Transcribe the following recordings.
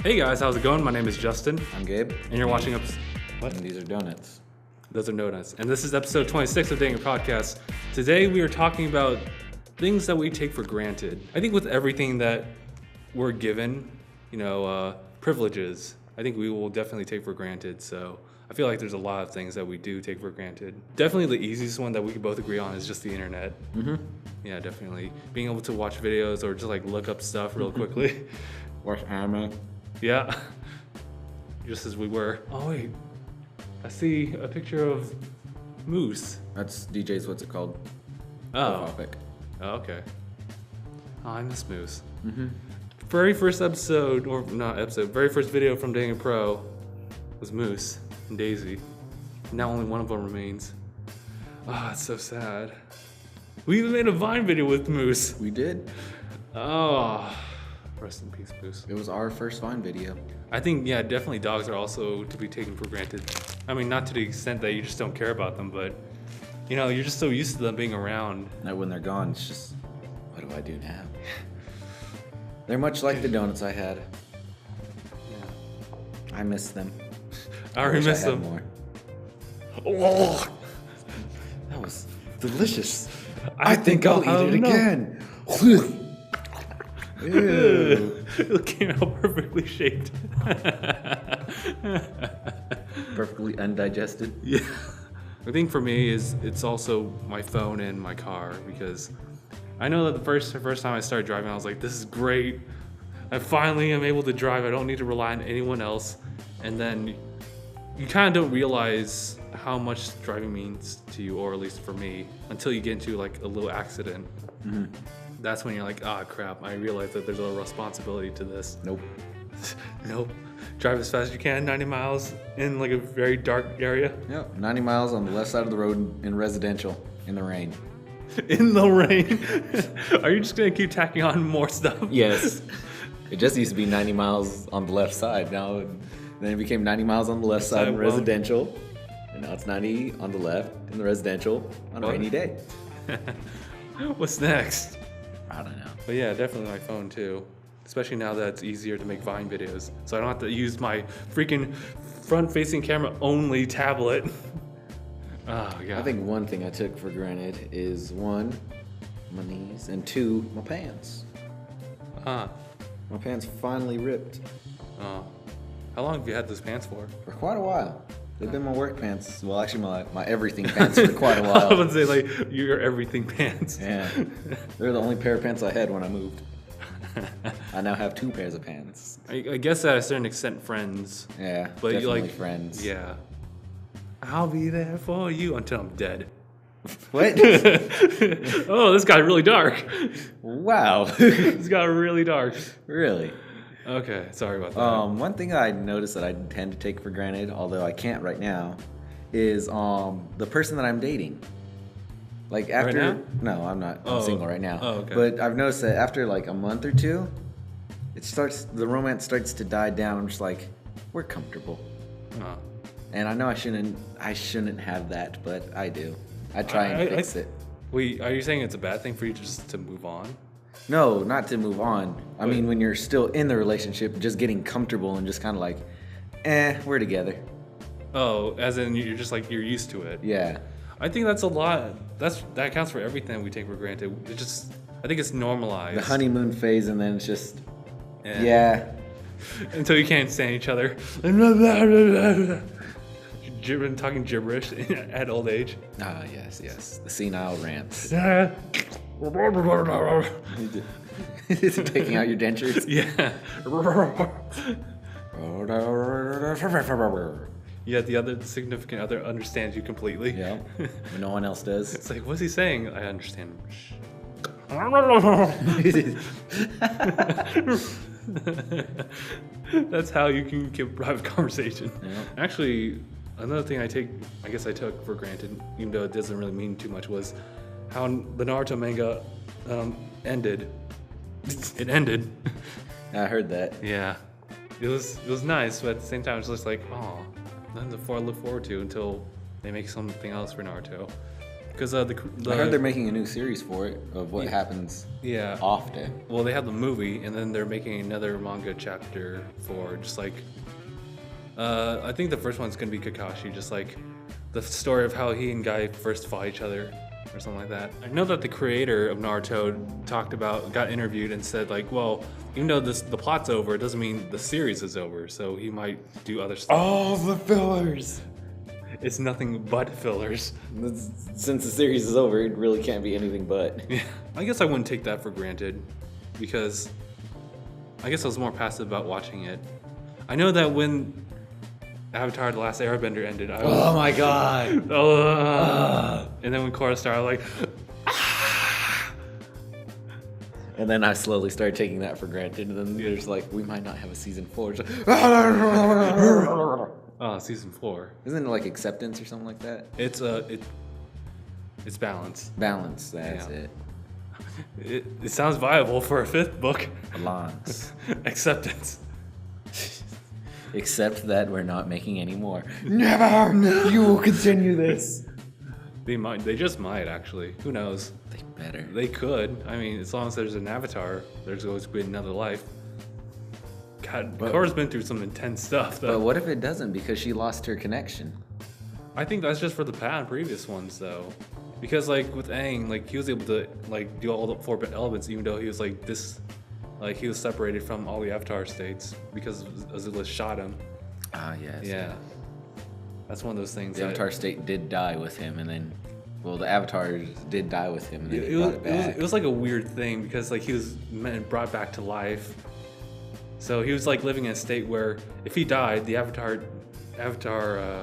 Hey guys, how's it going? My name is Justin. I'm Gabe. And you're watching What? And these are donuts. Those are donuts. And this is episode 26 of DangIT Prodcast. Today we are talking about things that we take for granted. I think with everything that we're given, privileges, I think we will definitely take for granted. So I feel like there's a lot of things that we do take for granted. Definitely the easiest one that we can both agree on is just the internet. Mm-hmm. Yeah, definitely. Being able to watch videos or just like look up stuff real quickly. Watch anime. Yeah. Just as we were. Oh wait. I see a picture of Moose. That's DJ's, what's it called? Oh. Topic. Oh, okay. Oh, I miss Moose. Mm-hmm. Very first episode, or not episode, very first video from DangIT Pro was Moose and Daisy. Now only one of them remains. Ah, it's so sad. We even made a Vine video with Moose. We did. Oh, rest in peace, Moose. It was our first Vine video. I think, yeah, definitely dogs are also to be taken for granted. I mean, not to the extent that you just don't care about them, but, you're just so used to them being around. Now when they're gone, it's just, what do I do now? They're much like the donuts I had. Yeah. I miss them. I already miss them. More. Oh, that was delicious. I think I'll eat it again. Ew. It came out perfectly shaped. Perfectly undigested. Yeah. I think for me it's also my phone and my car, because I know that the first time I started driving, I was like, this is great. I finally am able to drive. I don't need to rely on anyone else. And then you kind of don't realize how much driving means to you, or at least for me, until you get into like a little accident. Mm-hmm. That's when you're like, ah, crap, I realize that there's a responsibility to this. Nope. Nope. Drive as fast as you can, 90 miles in like a very dark area. Yep. 90 miles on the left side of the road in residential in the rain. In the rain. Are you just going to keep tacking on more stuff? Yes. It just used to be 90 miles on the left side. Now, then it became 90 miles on the left side in residential. And now it's 90 on the left in the residential on a rainy day. What's next? I don't know. But yeah, definitely my phone too. Especially now that it's easier to make Vine videos. So I don't have to use my freaking front-facing camera only tablet. Oh, yeah. I think one thing I took for granted is one, my knees, and two, my pants. My pants finally ripped. Oh. How long have you had those pants for? For quite a while. They've been my work pants. Well, actually, my everything pants for quite a while. I would say, like, your everything pants. Yeah. They're the only pair of pants I had when I moved. I now have two pairs of pants. I guess at a certain extent, friends. Yeah, but definitely you like friends. Yeah. I'll be there for you until I'm dead. What? Oh, this got really dark. Wow. This got really dark. Really? Okay, sorry about that. One thing I noticed that I tend to take for granted, although I can't right now, is the person that I'm dating. Like after, right now? No, I'm not. I'm single right now. Oh, okay. But I've noticed that after like a month or two, the romance starts to die down. I'm just like, we're comfortable. Oh. And I know I shouldn't have that, but I do. I try and fix it. Wait, are you saying it's a bad thing for you just to move on? No, not to move on. I mean, when you're still in the relationship, just getting comfortable and just kind of like, we're together. Oh, as in you're just like, you're used to it. Yeah. I think that's a lot. That counts for everything we take for granted. I think it's normalized. The honeymoon phase, and then it's just, yeah. Until you can't stand each other. Talking gibberish at old age. Ah, yes. The senile rants. Is he taking out your dentures? Yeah. Yeah, the significant other understands you completely. Yeah, when no one else does. It's like, what's he saying? I understand. That's how you can keep a private conversation. Yeah. Actually, another thing I took for granted, even though it doesn't really mean too much, was how the Naruto manga ended. It ended. I heard that. Yeah. It was nice, but at the same time, it's just like, oh, nothing to look forward to until they make something else for Naruto. Because I heard they're making a new series for it of what happens often. Well, they have the movie, and then they're making another manga chapter for just like... I think the first one's going to be Kakashi, just like the story of how he and Guy first fought each other or something like that. I know that the creator of Naruto got interviewed and said like, well, even though the plot's over, it doesn't mean the series is over, so he might do other stuff. All the fillers! It's nothing but fillers. Since the series is over, it really can't be anything but. Yeah, I guess I wouldn't take that for granted, because I guess I was more passive about watching it. I know that when Avatar: The Last Airbender ended, I was, oh my god! And then when Korra started, like, and then I slowly started taking that for granted, and then there's like, we might not have a season 4. Season 4. Isn't it like acceptance or something like that? It's balance. Balance, that's it. It sounds viable for a 5th book. Balance. Acceptance. Except that we're not making any more. Never! You will continue this. They just might, actually. Who knows? They better. They could. I mean, as long as there's an Avatar, there's always been another life. God, Korra's been through some intense stuff, though. But what if it doesn't, because she lost her connection? I think that's just for the previous ones, though. Because, like, with Aang, like, he was able to, like, do all the 4 elements, even though he was, like, he was separated from all the Avatar states because Azula shot him. Ah, yes. Yeah. That's one of those things. The Avatar state did die with him, and then, well, the Avatars did die with him, and then he brought it back. It was like a weird thing because, like, he was brought back to life. So he was, like, living in a state where if he died, the Avatar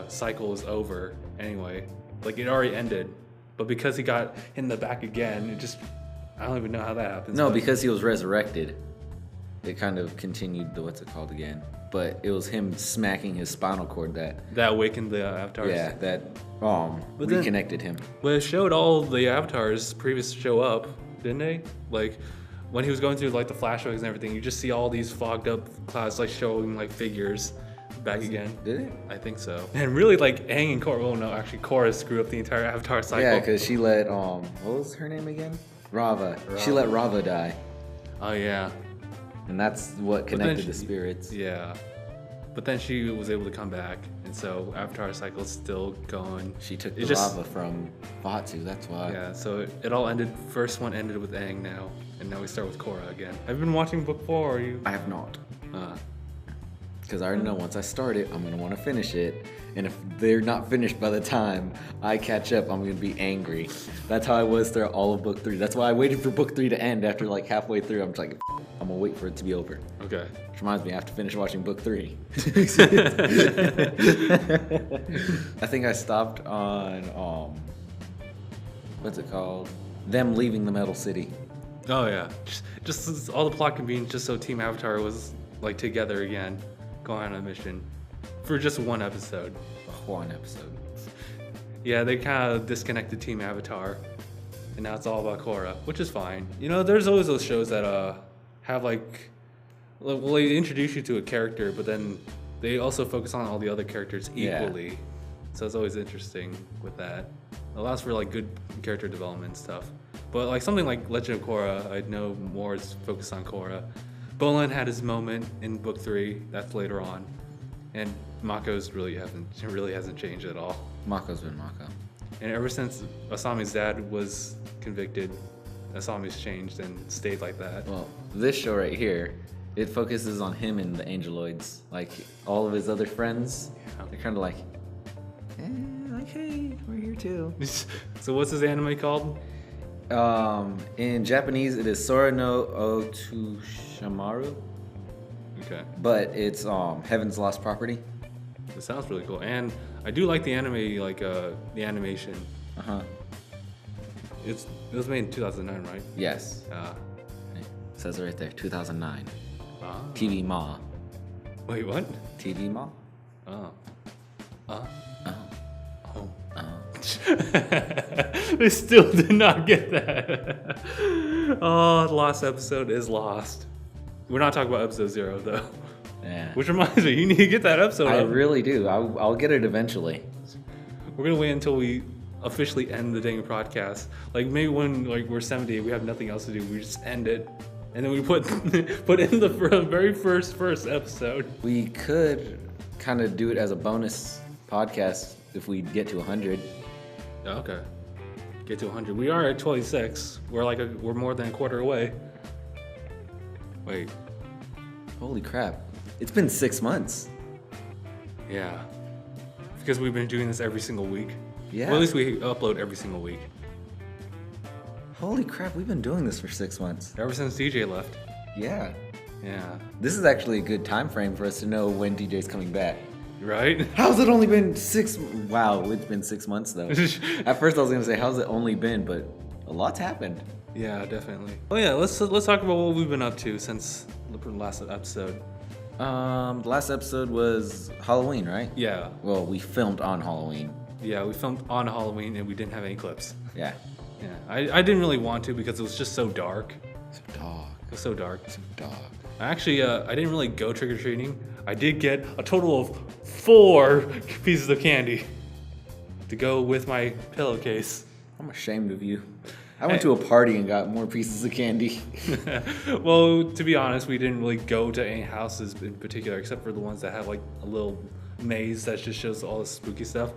cycle was over anyway. Like, it already ended. But because he got hit in the back again, I don't even know how that happens. No, because he was resurrected. It kind of continued the what's it called again? But it was him smacking his spinal cord that awakened the Avatars. Yeah, that reconnected him. But it showed all the Avatars previous show up, didn't they? Like when he was going through like the flashbacks and everything, you just see all these fogged up clouds like showing like figures back again. Did it? I think so. And really like Aang and Korra. Oh no, actually Korra screwed up the entire Avatar cycle. Yeah, because she let what was her name again? Rava. She let Rava die. Oh yeah. And that's what connected the spirits. Yeah. But then she was able to come back, and so Avatar cycle's still going. She took the Rava from Fatu, that's why. Yeah, so it all ended. First one ended with Aang now, and now we start with Korra again. Have you been watching book 4? Or are you? I have not. Because I already know once I start it, I'm going to want to finish it. And if they're not finished by the time I catch up, I'm going to be angry. That's how I was through all of book 3. That's why I waited for book 3 to end after like halfway through. I'm just like, I'm going to wait for it to be over. Okay. Which reminds me, I have to finish watching book 3. I think I stopped on, what's it called? Them leaving the Metal City. Oh yeah. Just all the plot convened just so Team Avatar was like together again, going on a mission for just one episode. One episode. Yeah, they kind of disconnected Team Avatar, and now it's all about Korra, which is fine. You know, there's always those shows that have like, well, they introduce you to a character, but then they also focus on all the other characters equally. Yeah. So it's always interesting with that. It allows for like good character development stuff. But like something like Legend of Korra, I know more is focused on Korra. Bolin had his moment in book 3. That's later on, and Mako's really hasn't changed at all. Mako's been Mako. And ever since Asami's dad was convicted, Asami's changed and stayed like that. Well, this show right here, it focuses on him and the Angeloids. Like all of his other friends, they're kind of like, hey, we're here too. So what's his anime called? In Japanese, it is Sora no Otushamaru. Okay. But it's Heaven's Lost Property. It sounds really cool, and I do like the anime, like the animation. It was made in 2009, right? Yes. It says it right there, 2009. TV Ma. Wait, what? TV Ma. They still did not get that. Oh, the last episode is lost. We're not talking about episode 0 though. Yeah. Which reminds me, you need to get that episode. I really do. I'll get it eventually. We're gonna wait until we officially end the DangIT Prodcast. Like maybe when like we're 70, we have nothing else to do. We just end it, and then we put in the very first episode. We could kind of do it as a bonus podcast if we get to 100. Okay, get to 100. We are at 26. We're more than a quarter away. Wait. Holy crap! It's been 6 months. Yeah. Because we've been doing this every single week. Yeah. Well, at least we upload every single week. Holy crap! We've been doing this for 6 months. Ever since DJ left. Yeah. Yeah. This is actually a good time frame for us to know when DJ's coming back. Right? How's it only been 6? Wow, it's been 6 months though. At first I was gonna say, how's it only been? But a lot's happened. Yeah, definitely. Oh yeah, let's talk about what we've been up to since the last episode. The last episode was Halloween, right? Yeah. Well, we filmed on Halloween. Yeah, we filmed on Halloween and we didn't have any clips. Yeah. Yeah. I didn't really want to because it was just so dark. So dog. It was so dark. So dog. Actually, I didn't really go trick-or-treating. I did get a total of 4 pieces of candy to go with my pillowcase. I'm ashamed of you. I went to a party and got more pieces of candy. Well, to be honest, we didn't really go to any houses in particular, except for the ones that have like a little maze that just shows all the spooky stuff.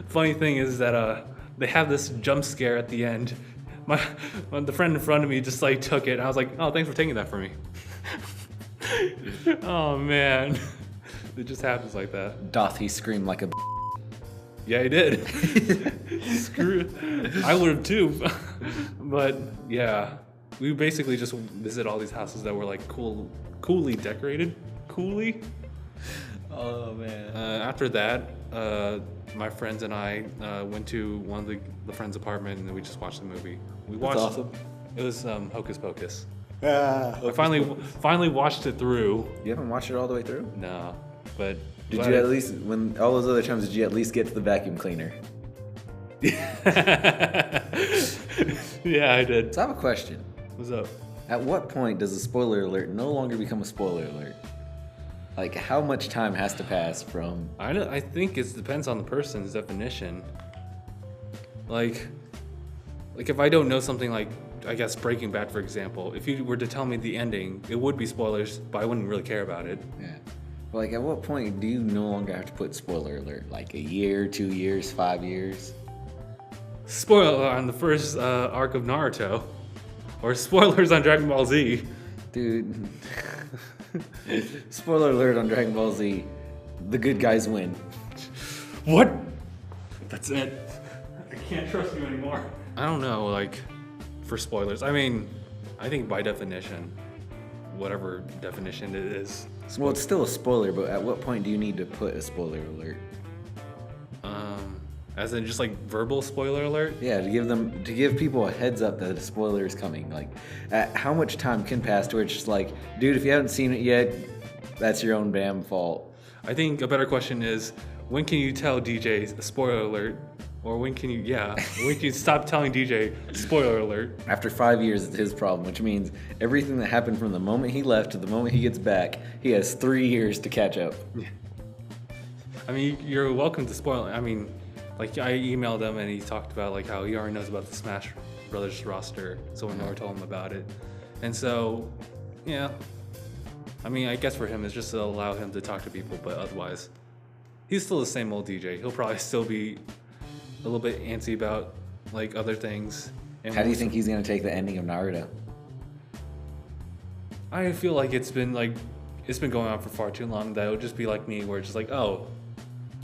Funny thing is that they have this jump scare at the end. The friend in front of me just like took it. And I was like, oh, thanks for taking that for me. Oh man, it just happens like that. Doth he scream like a Yeah, he did. Screw it. I would have too. But yeah, we basically just visit all these houses that were like coolly decorated. Coolly. Oh man. After that, my friends and I went to one of the friend's apartment and we just watched the movie. We watched. That's awesome. It was Hocus Pocus. I I finally watched it through. You haven't watched it all the way through? No, but Did you at least, when all those other times, did you at least get to the vacuum cleaner? Yeah, I did. So I have a question. What's up? At what point does a spoiler alert no longer become a spoiler alert? Like, how much time has to pass from... I think it depends on the person's definition. Like if I don't know something like, I guess Breaking Bad, for example, if you were to tell me the ending, it would be spoilers, but I wouldn't really care about it. Yeah. But like, at what point do you no longer have to put spoiler alert? Like a year, 2 years, 5 years? Spoiler on the first arc of Naruto, or spoilers on Dragon Ball Z. Dude. Spoiler alert on Dragon Ball Z. The good guys win. What? That's it. I can't trust you anymore. I don't know, like, for spoilers. I mean, I think by definition, whatever definition it is. Well, it's still a spoiler, but at what point do you need to put a spoiler alert? As in just like verbal spoiler alert? Yeah, to give people a heads up that a spoiler is coming. Like, how much time can pass to where it's just like, dude, if you haven't seen it yet, that's your own damn fault. I think a better question is, when can you tell DJ a spoiler alert? Or when can you stop telling DJ spoiler alert? After 5 years, it's his problem, which means everything that happened from the moment he left to the moment he gets back, he has 3 years to catch up. I mean, you're welcome to spoil it. I mean, like, I emailed him and he talked about like how he already knows about the Smash Brothers roster. Someone never told him about it. And so, yeah. I mean, I guess for him, it's just to allow him to talk to people, but otherwise, he's still the same old DJ. He'll probably still be a little bit antsy about like other things. And How do you think he's gonna take the ending of Naruto? I feel like it's been going on for far too long that it would just be like me, where it's just like, oh,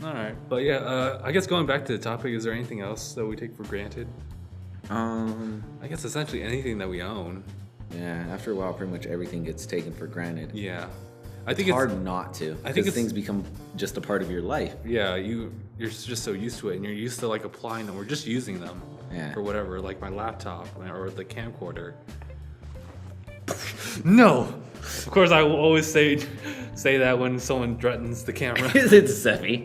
all right. But yeah, I guess going back to the topic, is there anything else that we take for granted? I guess essentially anything that we own. Yeah, after a while, pretty much everything gets taken for granted. Yeah, I think it's hard not to. I think things become just a part of your life. Yeah, you're just so used to it, and you're used to like applying them or just using them for whatever, like my laptop or the camcorder. No, of course I will always say that when someone threatens the camera. Is it Seppi?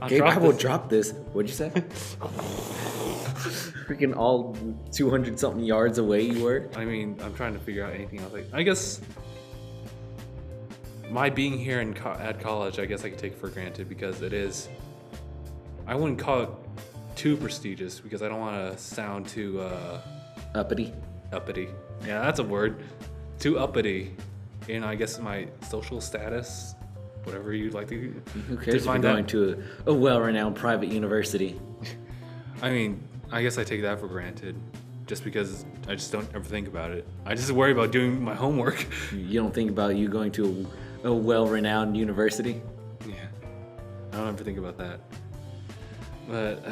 Gabe, I will drop this. What'd you say? Freaking all 200 something yards away you were. I mean, I'm trying to figure out anything else. I guess my being here at college, I guess I could take for granted because it is. I wouldn't call it too prestigious because I don't want to sound too Uppity. uppity. Yeah, that's a word. Too uppity in, I guess, my social status, whatever you'd like to. Who cares if you're going to a well-renowned private university? I mean, I guess I take that for granted, just because I just don't ever think about it. I just worry about doing my homework. You don't think about you going to a well-renowned university? Yeah, I don't ever think about that. But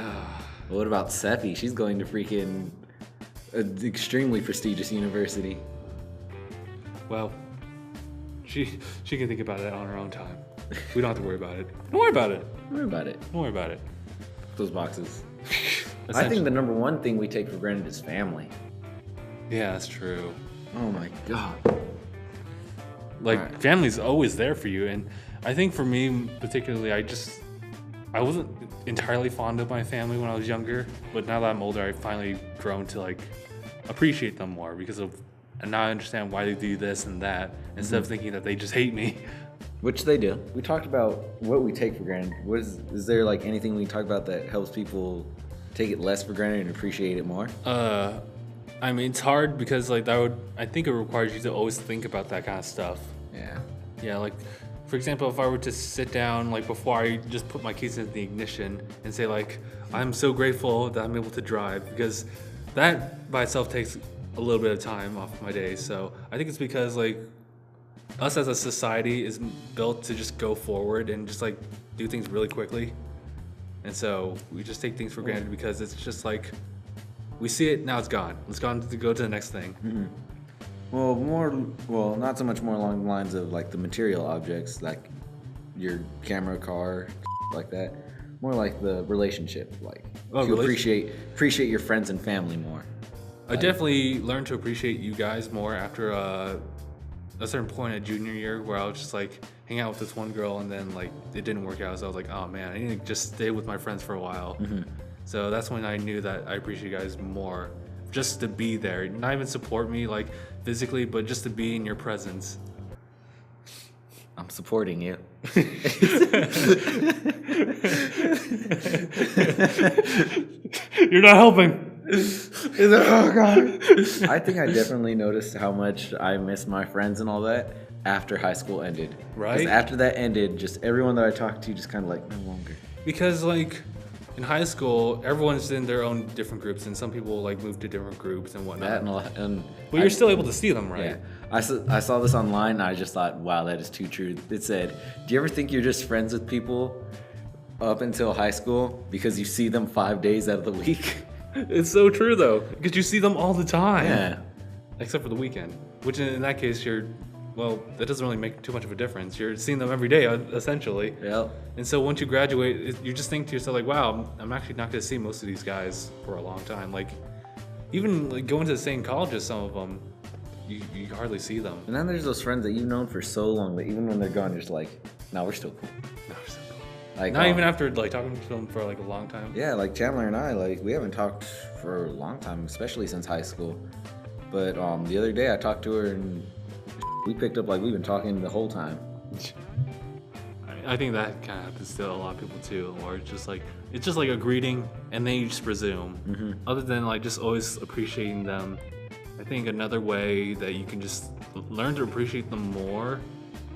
What about Seppi? She's going to freaking an extremely prestigious university. well, she can think about it on her own time. We don't have to worry about it. Don't worry about it. Don't worry about it. Don't worry about it. Those boxes. I think the number one thing we take for granted is family. Yeah, that's true. Oh my god. Like, Alright. family's always there for you, and I think for me particularly, I wasn't entirely fond of my family when I was younger, but now that I'm older, I've finally grown to like appreciate them more and now I understand why they do this and that instead of thinking that they just hate me. Which they do. We talked about what we take for granted. Is there like anything we talk about that helps people take it less for granted and appreciate it more? I mean, it's hard because like I think it requires you to always think about that kind of stuff. Yeah. Yeah, like for example, if I were to sit down like before I just put my keys in the ignition and say like, I'm so grateful that I'm able to drive, because that by itself takes a little bit of time off my day. So I think it's because like us as a society is built to just go forward and just like do things really quickly. And so we just take things for granted because it's just like, we see it, now it's gone. Let's go on to go to the next thing. Mm-hmm. Well, not so much more along the lines of like the material objects, like your camera, car, like that. More like the relationship, like you appreciate your friends and family more. I definitely learned to appreciate you guys more after a certain point at junior year where I was just like hang out with this one girl and then like it didn't work out. So I was like, oh man, I need to just stay with my friends for a while. Mm-hmm. So that's when I knew that I appreciate you guys more, just to be there, not even support me like physically, but just to be in your presence. I'm supporting you. You're not helping. Oh god. I think I definitely noticed how much I miss my friends and all that after high school ended. Right? Because after that ended, just everyone that I talked to just kind of like no longer. Because like in high school, everyone's in their own different groups, and some people like move to different groups and whatnot. But you're still able to see them, right? Yeah. I saw this online and I just thought, wow, that is too true. It said, do you ever think you're just friends with people up until high school because you see them 5 days out of the week? It's so true though, because you see them all the time. Yeah. Except for the weekend, which in that case that doesn't really make too much of a difference. You're seeing them every day, essentially. Yep. And so once you graduate, you just think to yourself like, wow, I'm actually not going to see most of these guys for a long time. Like, even like going to the same college as some of them, you hardly see them. And then there's those friends that you've known for so long that even when they're gone, you're just like, no, we're still cool. No, we're still cool. Like, not even after like talking to them for like a long time. Yeah, like Chandler and I, like we haven't talked for a long time, especially since high school. But the other day I talked to her and we picked up like we've been talking the whole time. I think that kind of happens to a lot of people too, or it's just like a greeting and then you just presume. Mm-hmm. Other than like just always appreciating them, I think another way that you can just learn to appreciate them more,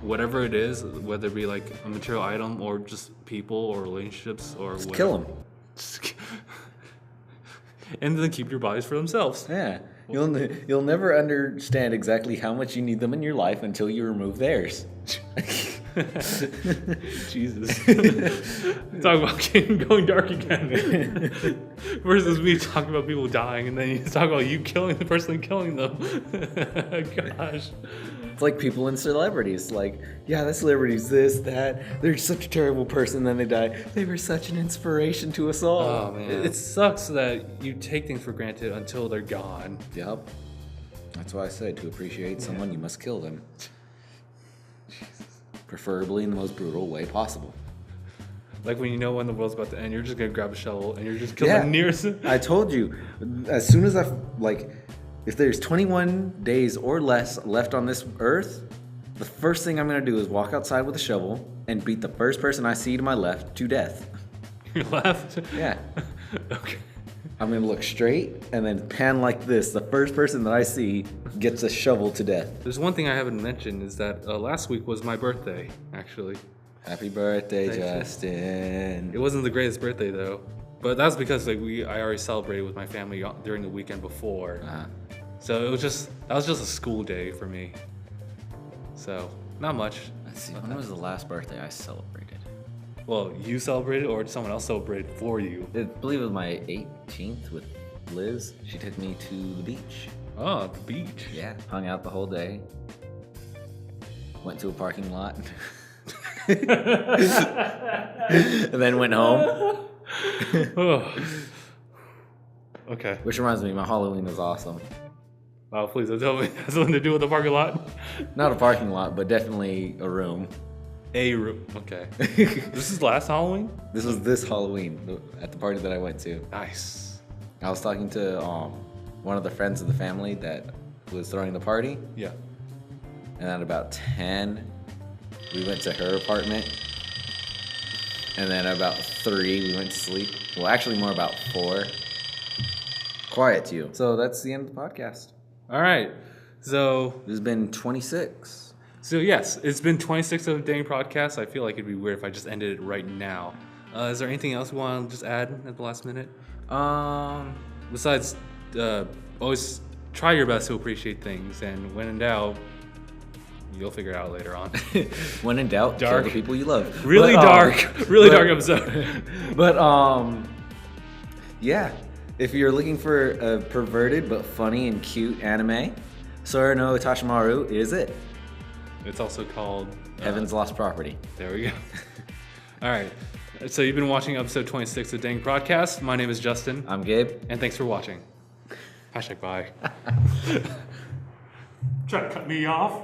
whatever it is, whether it be like a material item or just people or relationships or Just whatever. kill them. And then keep your bodies for themselves. Yeah. You'll never understand exactly how much you need them in your life until you remove theirs. Jesus. Talk about going dark again. Versus me talking about people dying and then you talk about you killing the person killing them. Gosh. It's like people in celebrities. Like, yeah, that celebrity's this, that. They're such a terrible person, then they die. They were such an inspiration to us all. Oh, man. It sucks that you take things for granted until they're gone. Yep. That's why I said to appreciate someone, you must kill them. Preferably in the most brutal way possible. Like when you know when the world's about to end, you're just going to grab a shovel and you're just killing the nearest. I told you. As soon as if there's 21 days or less left on this earth, the first thing I'm going to do is walk outside with a shovel and beat the first person I see to my left to death. Your left? Yeah. Okay. I'm gonna look straight and then pan like this. The first person that I see gets a shovel to death. There's one thing I haven't mentioned is that last week was my birthday, actually. Happy birthday, Thank you. Justin. It wasn't the greatest birthday though, but that's because like I already celebrated with my family during the weekend before. So that was just a school day for me. So not much. Let's see. When was the last birthday I celebrated? Well, you celebrated or someone else celebrated for you? I believe it was my 18th with Liz. She took me to the beach. Oh, the beach. Yeah. Hung out the whole day. Went to a parking lot. And then went home. Oh. Okay. Which reminds me, my Halloween was awesome. Wow, please don't tell me it has something to do with the parking lot. Not a parking lot, but definitely a room. A room. Okay. This is last Halloween? This was this Halloween at the party that I went to. Nice. I was talking to one of the friends of the family that was throwing the party. Yeah. And at about 10, we went to her apartment. And then about 3, we went to sleep. Well, actually more about 4. Quiet to you. So that's the end of the podcast. All right. So This has been 26. So yes, it's been 26 of the DangIT Prodcast. I feel like it'd be weird if I just ended it right now. Is there anything else you want to just add at the last minute? Besides, always try your best to appreciate things, and when in doubt, you'll figure it out later on. When in doubt, kill the people you love. Really dark episode. But yeah, if you're looking for a perverted but funny and cute anime, Sora no Tashimaru is it. It's also called Heaven's Lost Property. There we go. All right. So you've been watching episode 26 of DangIT Prodcast. My name is Justin. I'm Gabe. And thanks for watching. #bye. Try to cut me off.